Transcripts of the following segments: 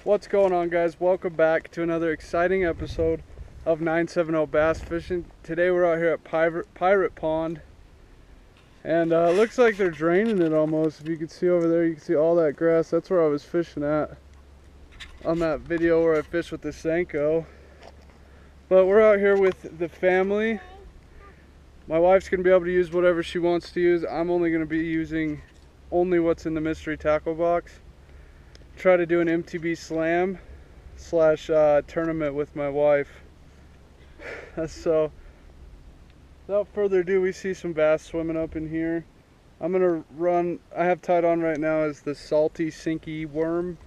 What's going on, guys? Welcome back to another exciting episode of 970 Bass Fishing. Today we're out here at Pirate Pond, and it looks like they're draining it almost. If you can see over there, you can see all that grass. That's where I was fishing at on that video where I fished with the Senko. But we're out here with the family. My wife's going to be able to use whatever she wants to use. I'm only going to be using only what's in the mystery tackle box. Try to do an MTB slam slash tournament with my wife. So without further ado, we see some bass swimming up in here. I'm gonna run, I have tied on right now is the salty sinky worm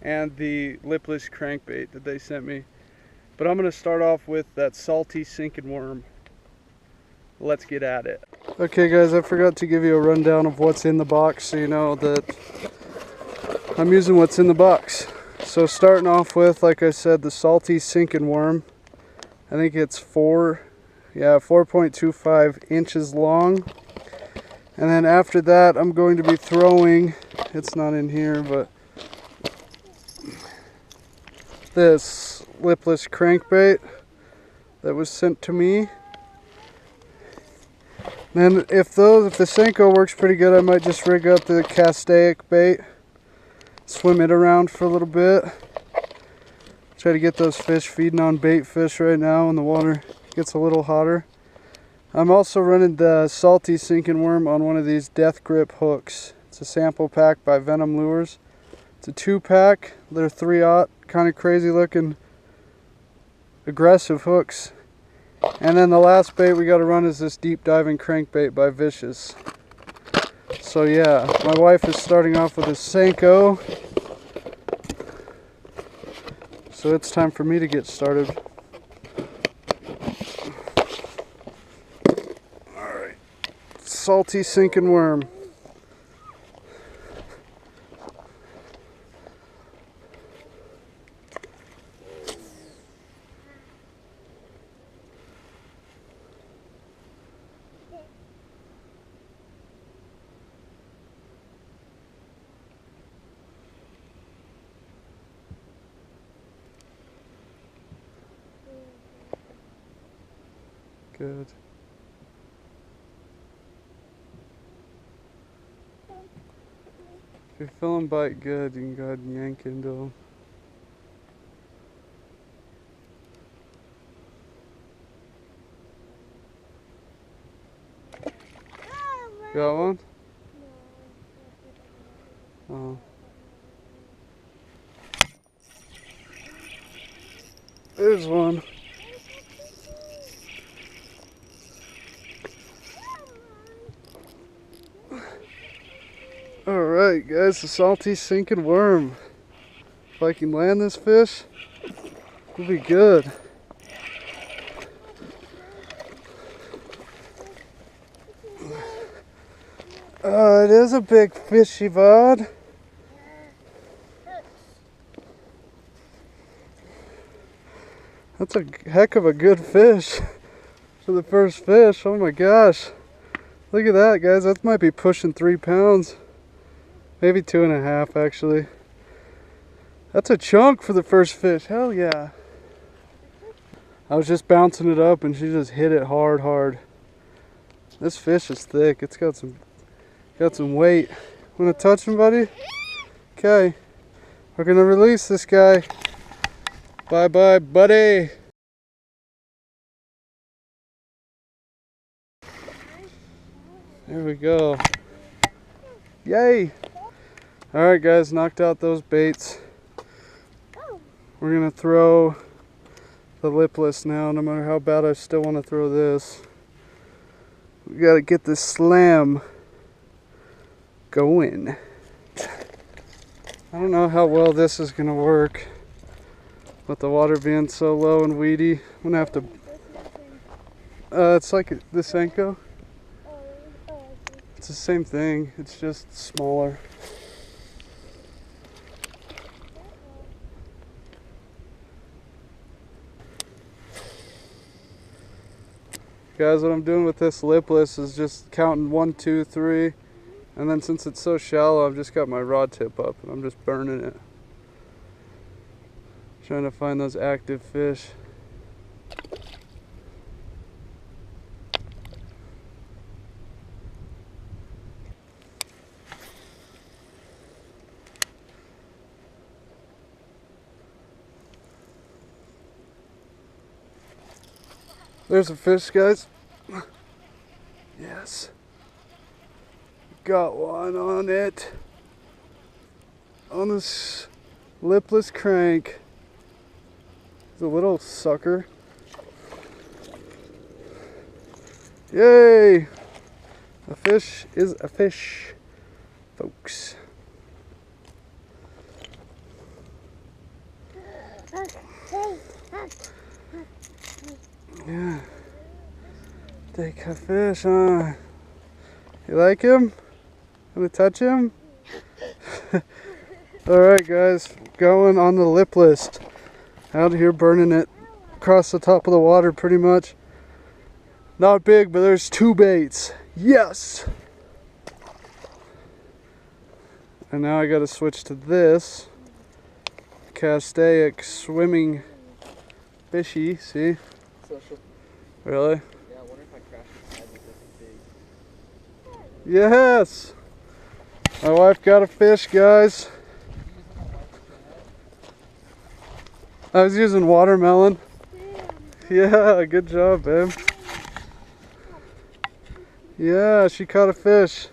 and the lipless crankbait that they sent me. But I'm gonna start off with that salty sinking worm. Let's get at it. Okay guys, I forgot to give you a rundown of what's in the box so you know that I'm using what's in the box. So starting off with, like I said, the salty sinking worm. I think it's 4.25 inches long. And then after that, I'm going to be throwing, it's not in here, but this lipless crankbait that was sent to me. Then if the Senko works pretty good, I might just rig up the castaic bait, swim it around for a little bit. Try to get those fish feeding on bait fish right now when the water gets a little hotter. I'm also running the salty sinking worm on one of these death grip hooks. It's a sample pack by Venom Lures. It's a 2-pack. They're 3/0, kind of crazy looking, aggressive hooks. And then the last bait we got to run is this deep diving crankbait by Vicious. So yeah, my wife is starting off with a Senko. So it's time for me to get started. Alright, salty sinking worm. Good. If you're feeling bite good, you can go ahead and yank into them. Got one? Oh. There's one. Alright guys, the salty sinking worm. If I can land this fish, it'll be good. It is a big fishy, bud. That's a heck of a good fish for the first fish. Oh my gosh. Look at that, guys. That might be pushing 3 pounds. Maybe 2.5 actually. That's a chunk for the first fish. Hell yeah. I was just bouncing it up and she just hit it hard. This fish is thick. It's got some weight. Wanna touch him, buddy? Okay. We're gonna release this guy. Bye bye, buddy. There we go. Yay! Alright guys, knocked out those baits. We're gonna throw the lipless now, no matter how bad I still want to throw this. We gotta get this slam going. I don't know how well this is gonna work with the water being so low and weedy. I'm gonna have to it's like the Senko. It's the same thing, it's just smaller. Guys, what I'm doing with this lipless is just counting 1, 2, 3, and then since it's so shallow, I've just got my rod tip up and I'm just burning it. Trying to find those active fish. There's a fish, guys. Yes. Got one on it. On this lipless crank. It's a little sucker. Yay! A fish is a fish, folks. Yeah. Take a fish, huh? You like him? Wanna touch him? Alright guys, going on the lip list. Out here burning it across the top of the water pretty much. Not big, but there's 2 baits. Yes! And now I gotta switch to this castaic swimming fishy, see? Really? Yeah, I wonder if I crash inside with this big. Yes! My wife got a fish, guys. I was using watermelon. Yeah, good job, babe. Yeah, she caught a fish.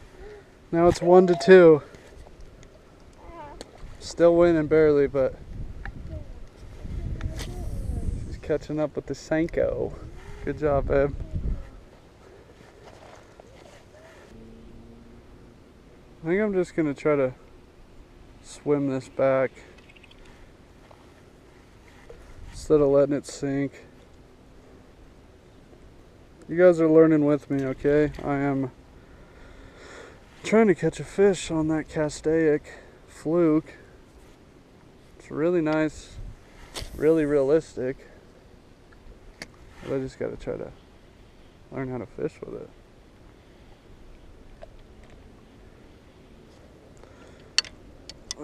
Now it's 1-2. Still winning barely, but she's catching up with the Senko. Good job, babe. I think I'm just gonna try to swim this back instead of letting it sink. You guys are learning with me, okay? I am trying to catch a fish on that castaic fluke. It's really nice, really realistic. But I just gotta try to learn how to fish with it.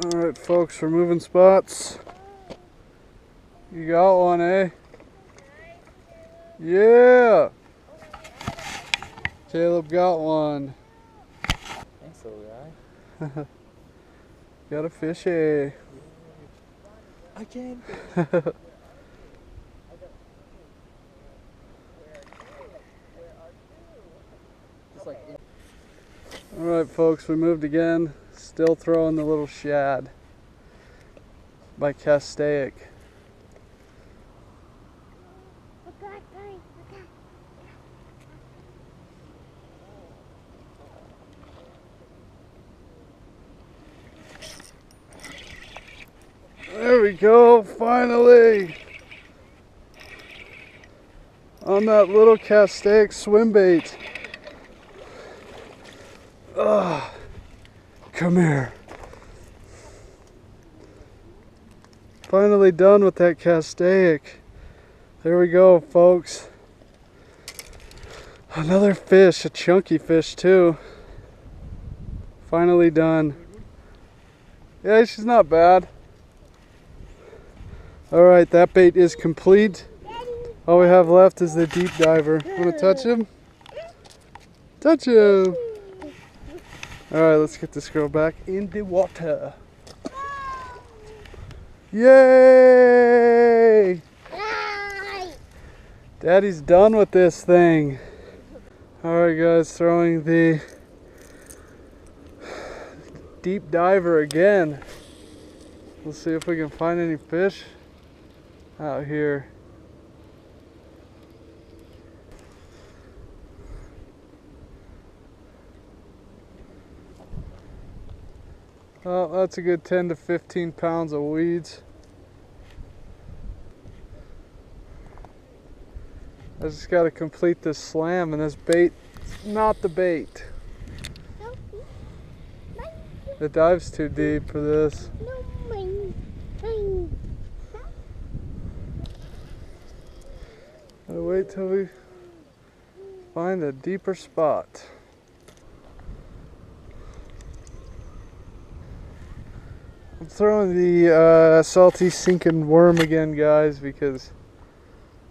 Alright folks, we're moving spots. You got one, eh? Yeah! Caleb got one. Thanks, little guy. Got a fishy. I can. Alright folks, we moved again. Still throwing the little shad by castaic. There we go, finally! On that little castaic swim bait. Ah, come here. Finally done with that castaic. There we go, folks. Another fish, a chunky fish too. Finally done. Yeah, she's not bad. Alright, that bait is complete. All we have left is the deep diver. Want to touch him? Touch him! Alright, let's get this girl back in the water. Yay! Daddy's done with this thing. Alright guys, throwing the deep diver again. We'll see if we can find any fish out here. Well, that's a good 10 to 15 pounds of weeds. I just got to complete this slam, and this bait is not the bait. The dive's too deep for this. Gotta wait till we find a deeper spot. I'm throwing the salty sinking worm again, guys, because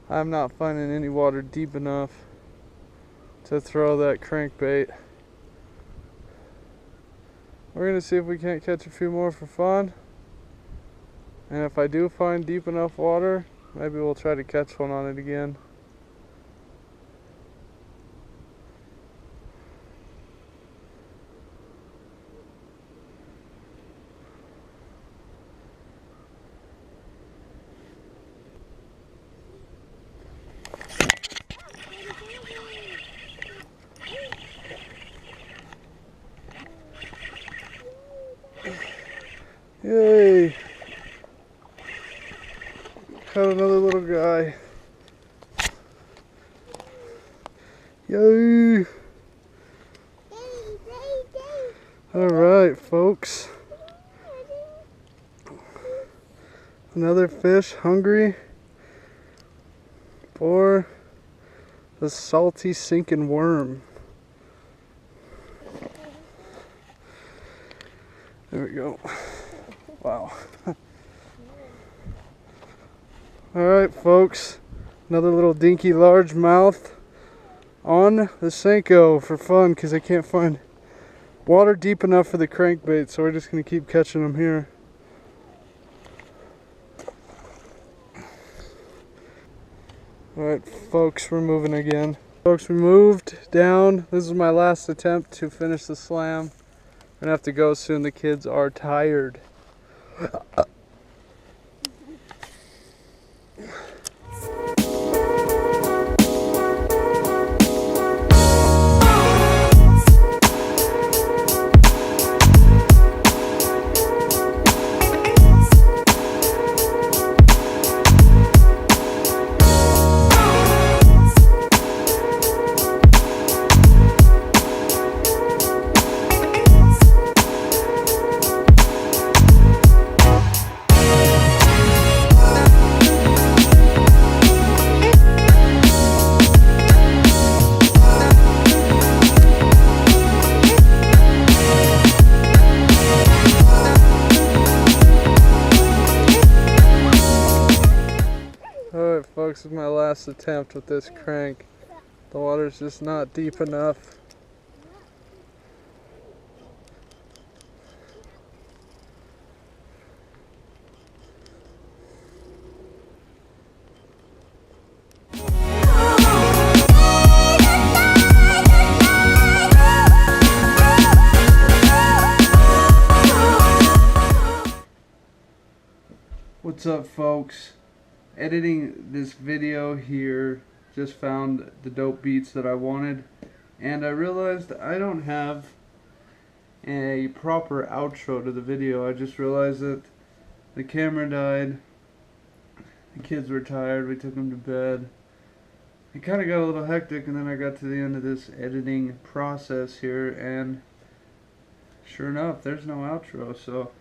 I'm not finding any water deep enough to throw that crankbait. We're gonna see if we can't catch a few more for fun, and if I do find deep enough water, maybe we'll try to catch one on it again. Yay! Caught another little guy. Yay! Alright, folks. Another fish hungry for the salty sinking worm. There we go. Wow. Alright, folks. Another little dinky largemouth on the Senko for fun, because I can't find water deep enough for the crankbait, so we're just going to keep catching them here. Alright, folks, we're moving again. Folks, we moved down. This is my last attempt to finish the slam. We're gonna have to go soon. The kids are tired. Alright, folks, this is my last attempt with this crank. The water's just not deep enough. What's up, folks? Editing this video here, just found the dope beats that I wanted, and I realized I don't have a proper outro to the video. I just realized that the camera died, the kids were tired, we took them to bed. It kind of got a little hectic, and then I got to the end of this editing process here, and sure enough, there's no outro. So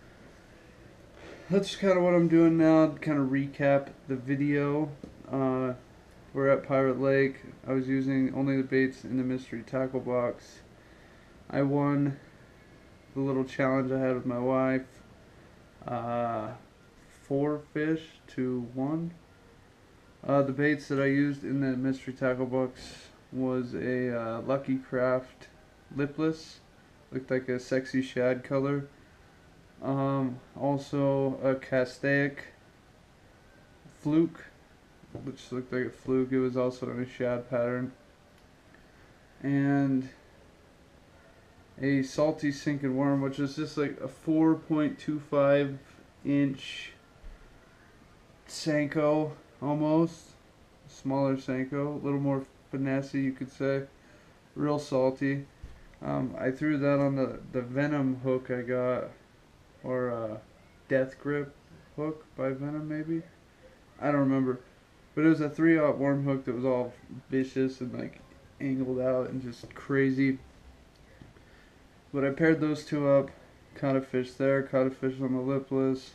that's kind of what I'm doing now, to kind of recap the video. We're at Pirate Lake. I was using only the baits in the mystery tackle box. I won the little challenge I had with my wife. 4 fish to 1. The baits that I used in the mystery tackle box was a Lucky Craft lipless. Looked like a sexy shad color. Also a Castaic fluke, which looked like a fluke. It was also in a shad pattern. And a salty sinking worm, which is just like a 4.25 inch Senko, almost. Smaller Senko, a little more finessey, you could say. Real salty. I threw that on the Venom hook I got, or Death Grip hook by Venom, maybe? I don't remember. But it was a 3/0 worm hook that was all vicious and like angled out and just crazy. But I paired those two up, caught a fish there, caught a fish on the lipless.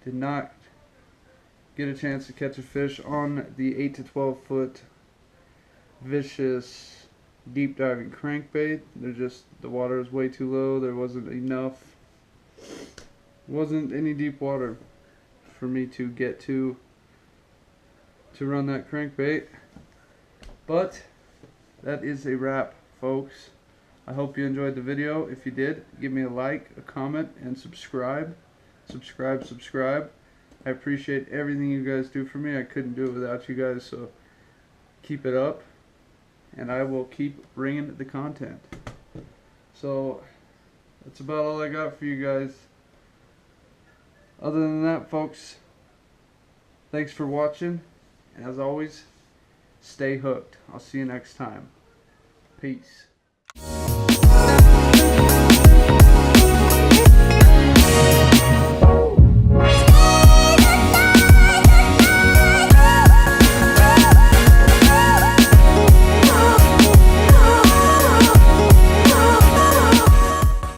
Did not get a chance to catch a fish on the 8 to 12 foot vicious deep diving crankbait. The water was way too low. There wasn't enough wasn't any deep water for me to get to run that crankbait. But that is a wrap, folks. I hope you enjoyed the video. If you did, give me a like, a comment, and subscribe. Subscribe. I appreciate everything you guys do for me. I couldn't do it without you guys, so keep it up, and I will keep bringing the content. So that's about all I got for you guys. Other than that, folks, thanks for watching. As always, stay hooked. I'll see you next time. Peace.